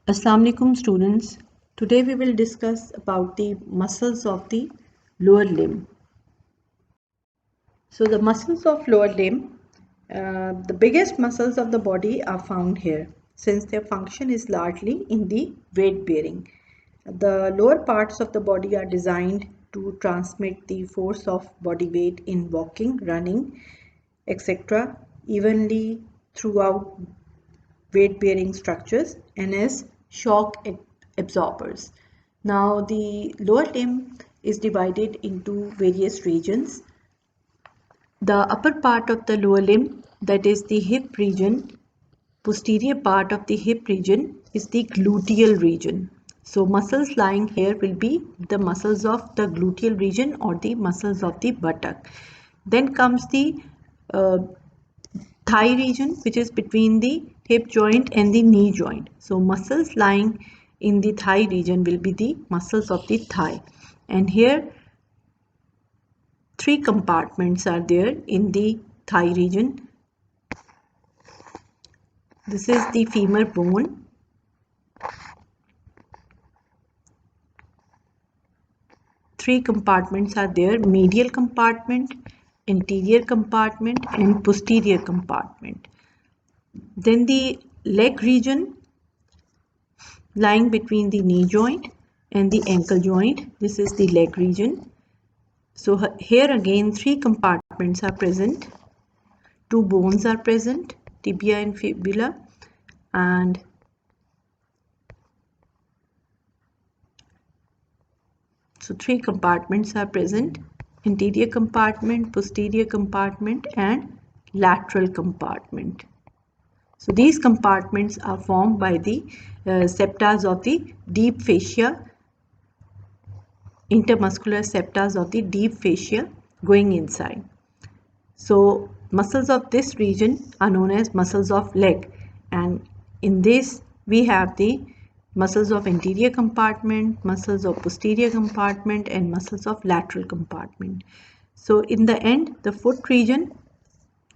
Assalamu alaikum students. Today we will discuss about the muscles of the lower limb. So the muscles of lower limb, the biggest muscles of the body are found here since their function is largely in the weight bearing. The lower parts of the body are designed to transmit the force of body weight in walking, running, etc. evenly throughout weight bearing structures and as shock absorbers. Now the lower limb is divided into various regions. The upper part of the lower limb, that is the hip region, posterior part of the hip region is the gluteal region. So muscles lying here will be the muscles of the gluteal region or the muscles of the buttock. Then comes the uh, thigh region, which is between the hip joint and the knee joint. So muscles lying in the thigh region will be the muscles of the thigh. And here three compartments are there in the thigh region. This is the femur bone. Three compartments are there: medial compartment, anterior compartment and posterior compartment. Then the leg region lying between the knee joint and the ankle joint. This is the leg region. So here again three compartments are present. Two bones are present, tibia and fibula, and so three compartments are present: anterior compartment, posterior compartment and lateral compartment. So these compartments are formed by the septas of the deep fascia, intermuscular septas of the deep fascia going inside. So muscles of this region are known as muscles of leg, and in this we have the muscles of anterior compartment, muscles of posterior compartment and muscles of lateral compartment. So in the end, the foot region,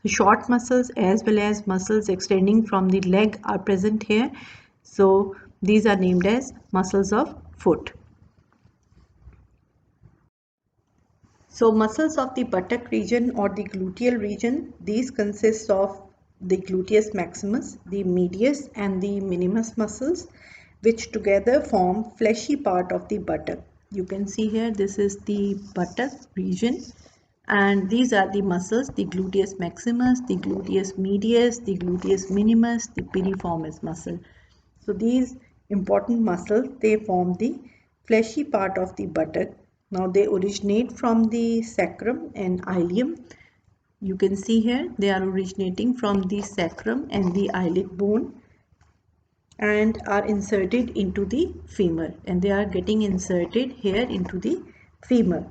the short muscles as well as muscles extending from the leg are present here. So these are named as muscles of foot. So muscles of the buttock region or the gluteal region, these consist of the gluteus maximus, the medius and the minimus muscles, which together form fleshy part of the buttock. You can see here this is the buttock region, and these are the muscles: the gluteus maximus, the gluteus medius, the gluteus minimus, the piriformis muscle. So these important muscles, they form the fleshy part of the buttock. Now they originate from the sacrum and ilium. You can see here they are originating from the sacrum and the iliac bone and are inserted into the femur, and they are getting inserted here into the femur.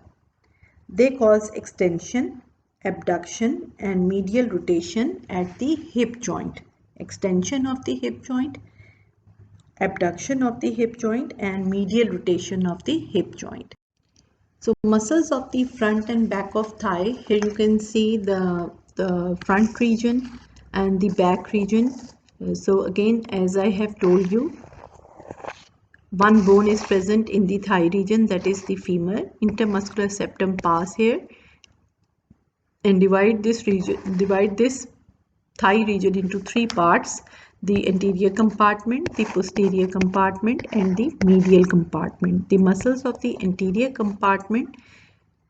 They cause extension, abduction and medial rotation at the hip joint. Extension of the hip joint, abduction of the hip joint and medial rotation of the hip joint. So muscles of the front and back of thigh, here you can see the front region and the back region. So again, as I have told you, one bone is present in the thigh region, that is the femur. Intermuscular septum pass here and divide this thigh region into three parts: the anterior compartment, the posterior compartment and the medial compartment. The muscles of the anterior compartment,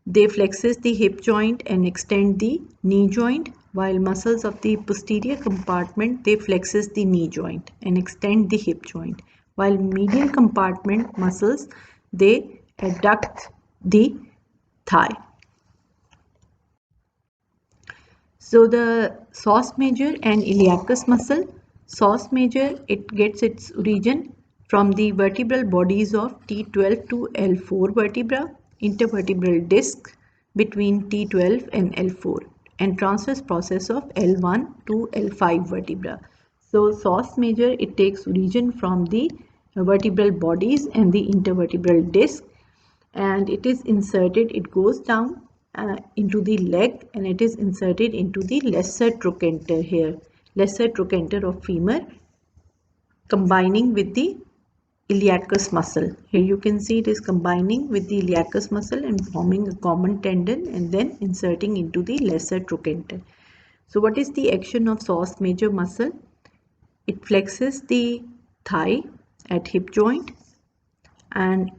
they flexes the hip joint and extend the knee joint, while muscles of the posterior compartment, they flexes the knee joint and extend the hip joint, while medial compartment muscles, they adduct the thigh. So the psoas major and iliacus muscle, psoas major, it gets its origin from the vertebral bodies of T12 to L4 vertebra, intervertebral disc between T12 and L4, and transverse process of L1 to L5 vertebra. So psoas major, it takes origin from the vertebral bodies and the intervertebral disc, and it is inserted, it goes down into the leg and it is inserted into the lesser trochanter here, lesser trochanter of femur, combining with the iliacus muscle. Here you can see it is combining with the iliacus muscle and forming a common tendon and then inserting into the lesser trochanter. So what is the action of psoas major muscle? It flexes the thigh at hip joint and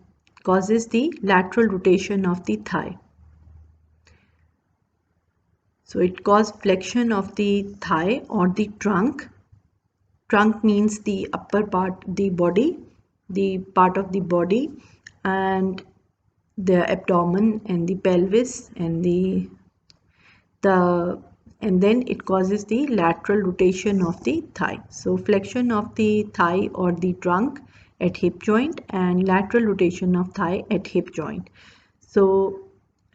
causes the lateral rotation of the thigh. So it causes flexion of the thigh or the trunk. Trunk means the upper part, the body, the part of the body, and the abdomen and the pelvis and and then it causes the lateral rotation of the thigh. So flexion of the thigh or the trunk at hip joint and lateral rotation of thigh at hip joint. So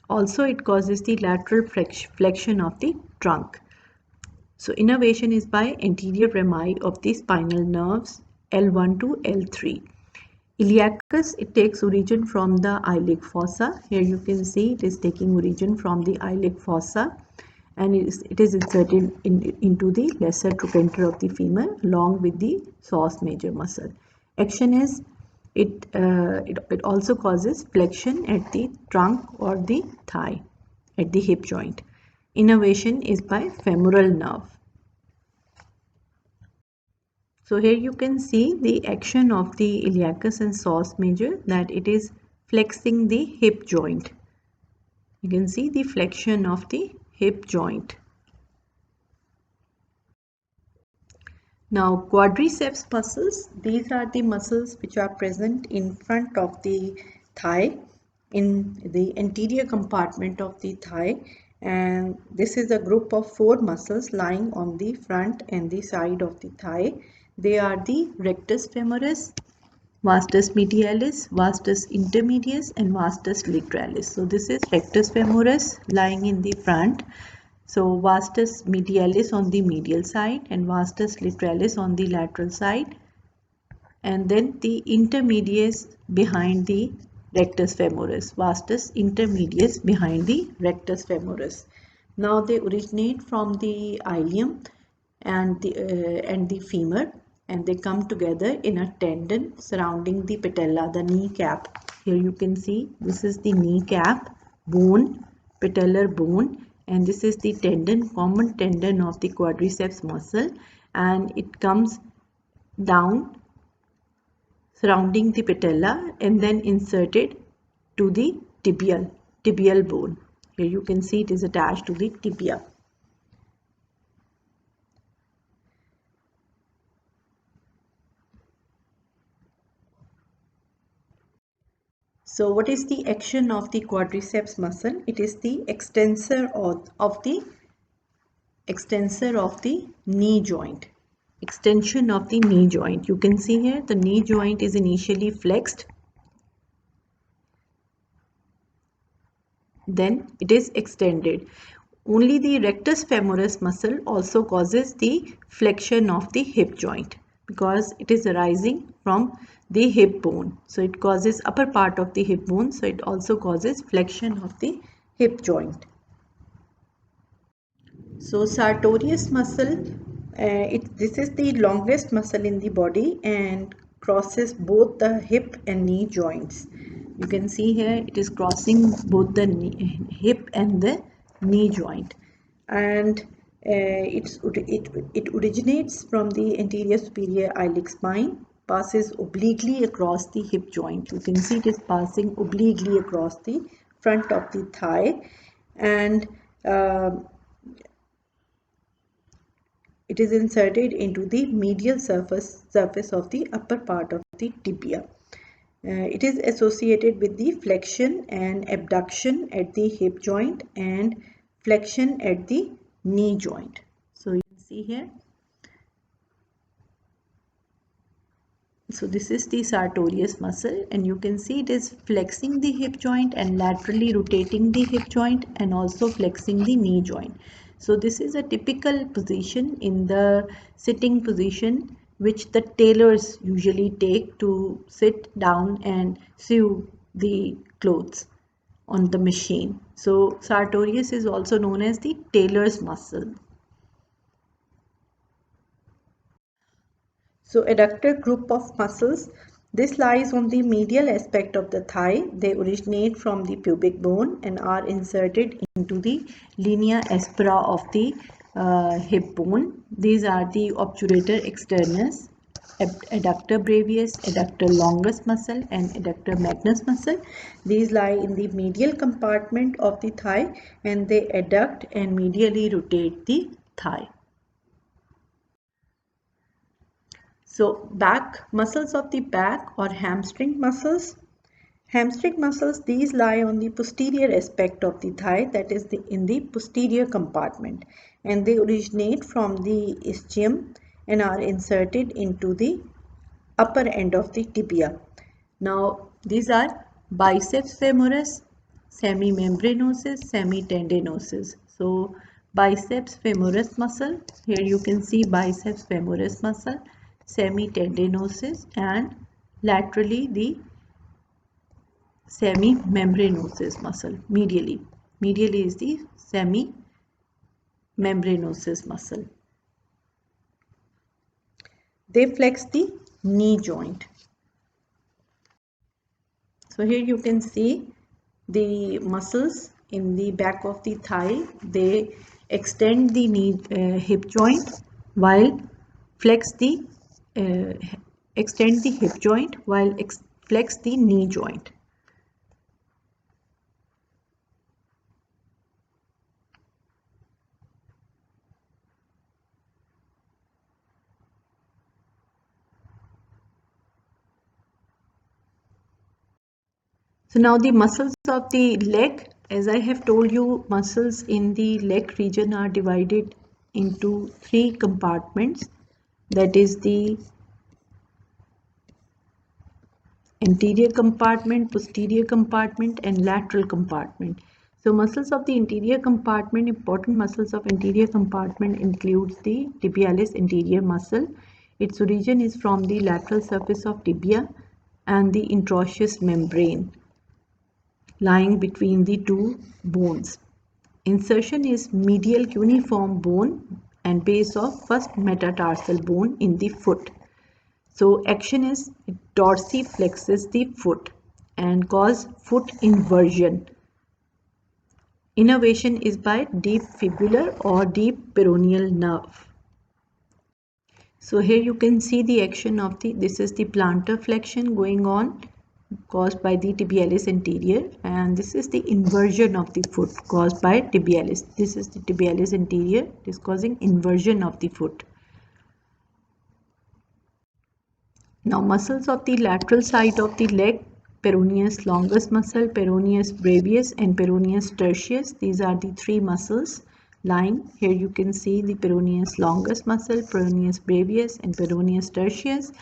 also it causes the lateral flexion of the trunk. So innervation is by anterior rami of the spinal nerves L1 to L3. Iliacus, it takes origin from the iliac fossa. Here you can see it is taking origin from the iliac fossa and it is inserted into the lesser trochanter of the femur along with the psoas major muscle. Action is it also causes flexion at the trunk or the thigh at the hip joint. Innervation is by femoral nerve. So here you can see the action of the iliacus and psoas major, that it is flexing the hip joint. You can see the flexion of the hip joint. Now quadriceps muscles, these are the muscles which are present in front of the thigh, in the anterior compartment of the thigh, and this is a group of 4 muscles lying on the front and the side of the thigh. They are the rectus femoris, vastus medialis, vastus intermedius and vastus lateralis. So this is rectus femoris lying in the front. So vastus medialis on the medial side and vastus lateralis on the lateral side, and then the intermedius behind the rectus femoris, vastus intermedius behind the rectus femoris. Now they originate from the ilium and the femur, and they come together in a tendon surrounding the patella, the kneecap. Here you can see this is the kneecap bone, patellar bone, and this is the tendon, common tendon of the quadriceps muscle, and it comes down surrounding the patella and then inserted to the tibial bone. Here you can see it is attached to the tibia. So what is the action of the quadriceps muscle? It is the extensor of the knee joint. Extension of the knee joint. You can see here the knee joint is initially flexed, then it is extended. Only the rectus femoris muscle also causes the flexion of the hip joint because it is arising from the hip bone. So it causes upper part of the hip bone. So it also causes flexion of the hip joint. So sartorius muscle, this is the longest muscle in the body and crosses both the hip and knee joints. You can see here it is crossing both the hip and the knee joint, and it originates from the anterior superior iliac spine, passes obliquely across the hip joint. You can see it is passing obliquely across the front of the thigh, and it is inserted into the medial surface of the upper part of the tibia. It is associated with the flexion and abduction at the hip joint and flexion at the knee joint. So you can see here. So this is the sartorius muscle, and you can see it is flexing the hip joint and laterally rotating the hip joint and also flexing the knee joint. So this is a typical position in the sitting position which the tailors usually take to sit down and sew the clothes on the machine. So sartorius is also known as the tailor's muscle. So adductor group of muscles, This lies on the medial aspect of the thigh. They originate from the pubic bone and are inserted into the linea aspera of the hip bone. These are the obturator externus, adductor brevis, adductor longus muscle and adductor magnus muscle. These lie in the medial compartment of the thigh and they adduct and medially rotate the thigh. So back, muscles of the back or hamstring muscles. Hamstring muscles, these lie on the posterior aspect of the thigh, that is in the posterior compartment, and they originate from the ischium and are inserted into the upper end of the tibia. Now these are biceps femoris, semimembranosus, semitendinosus. So biceps femoris muscle, here you can see biceps femoris muscle, semitendinosus, and laterally the semimembranosus muscle medially. Medially is the semimembranosus muscle. They flex the knee joint. So here you can see the muscles in the back of the thigh. They extend the knee hip joint while flex the extend the hip joint while flex the knee joint. So now the muscles of the leg, as I have told you, muscles in the leg region are divided into three compartments. That is the anterior compartment, posterior compartment and lateral compartment. So muscles of the interior compartment, important muscles of interior compartment includes the tibialis anterior muscle. Its origin is from the lateral surface of tibia and the interosseous membrane lying between the two bones. Insertion is medial cuneiform bone and base of first metatarsal bone in the foot. So action is dorsiflexes the foot and cause foot inversion. Innervation is by deep fibular or deep peroneal nerve. So here you can see the action of this is the plantar flexion going on caused by the tibialis anterior, and this is the inversion of the foot caused by tibialis. This is the tibialis anterior. It is causing inversion of the foot. Now muscles of the lateral side of the leg, peroneus longus muscle, peroneus brevis and peroneus tertius. These are the three muscles lying. Here you can see the peroneus longus muscle, peroneus brevis and peroneus tertius.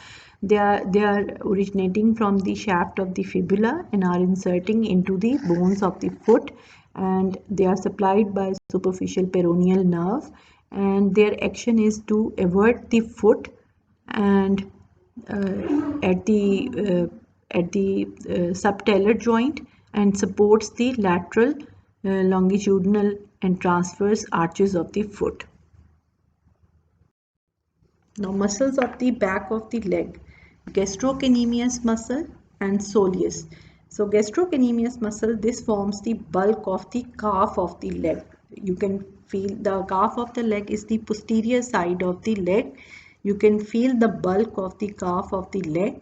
They are originating from the shaft of the fibula and are inserting into the bones of the foot, and they are supplied by superficial peroneal nerve, and their action is to avert the foot and at the subtalar joint and supports the lateral, longitudinal and transverse arches of the foot. Now muscles of the back of the leg, gastrocnemius muscle and soleus. So gastrocnemius muscle, this forms the bulk of the calf of the leg. You can feel the calf of the leg is the posterior side of the leg. You can feel the bulk of the calf of the leg.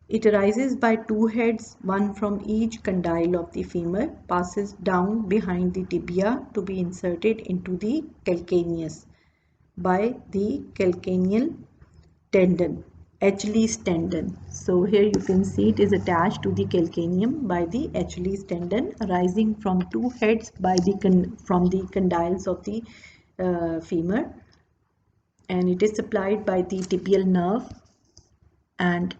It arises by two heads, one from each condyle of the femur, passes down behind the tibia to be inserted into the calcaneus by the calcaneal tendon, Achilles tendon. So here you can see it is attached to the calcaneum by the Achilles tendon arising from two heads from the condyles of the femur, and it is supplied by the tibial nerve. And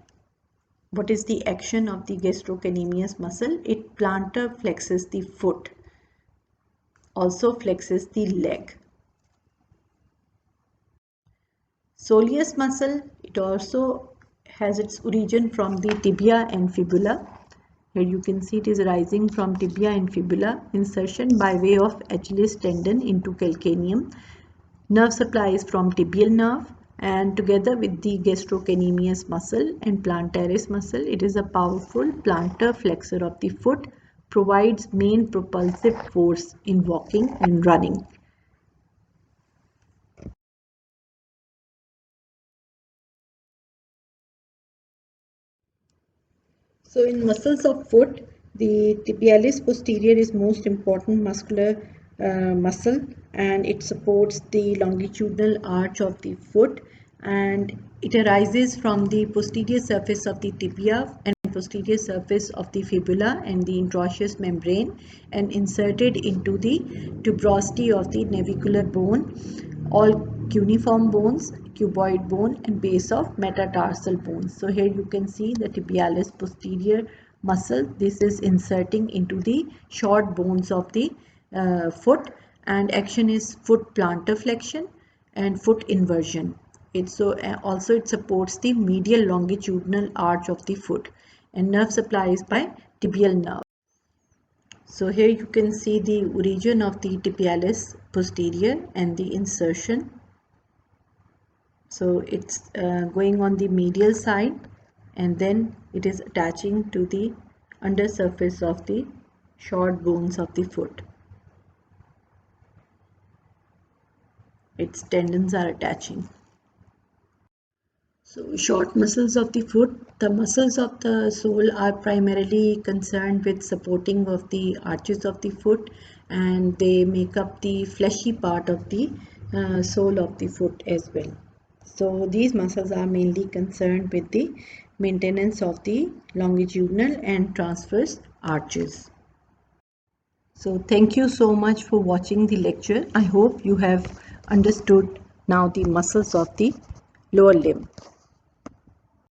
what is the action of the gastrocnemius muscle? It plantar flexes the foot, also flexes the leg. Soleus muscle, it also has its origin from the tibia and fibula. Here you can see it is arising from tibia and fibula, insertion by way of Achilles tendon into calcaneum. Nerve supply is from tibial nerve and together with the gastrocnemius muscle and plantaris muscle, it is a powerful plantar flexor of the foot, provides main propulsive force in walking and running. So in muscles of foot, the tibialis posterior is most important muscular muscle, and it supports the longitudinal arch of the foot, and it arises from the posterior surface of the tibia and posterior surface of the fibula and the interosseous membrane, and inserted into the tuberosity of the navicular bone, all cuneiform bones, cuboid bone, and base of metatarsal bones. So here you can see the tibialis posterior muscle. This is inserting into the short bones of the foot, and action is foot plantar flexion and foot inversion. Also it supports the medial longitudinal arch of the foot, and nerve supply is by tibial nerve. So here you can see the origin of the tibialis posterior and the insertion. So it's going on the medial side, and then it is attaching to the undersurface of the short bones of the foot. Its tendons are attaching. So short muscles of the foot, the muscles of the sole are primarily concerned with supporting of the arches of the foot, and they make up the fleshy part of the sole of the foot as well. So these muscles are mainly concerned with the maintenance of the longitudinal and transverse arches. So thank you so much for watching the lecture. I hope you have understood now the muscles of the lower limb.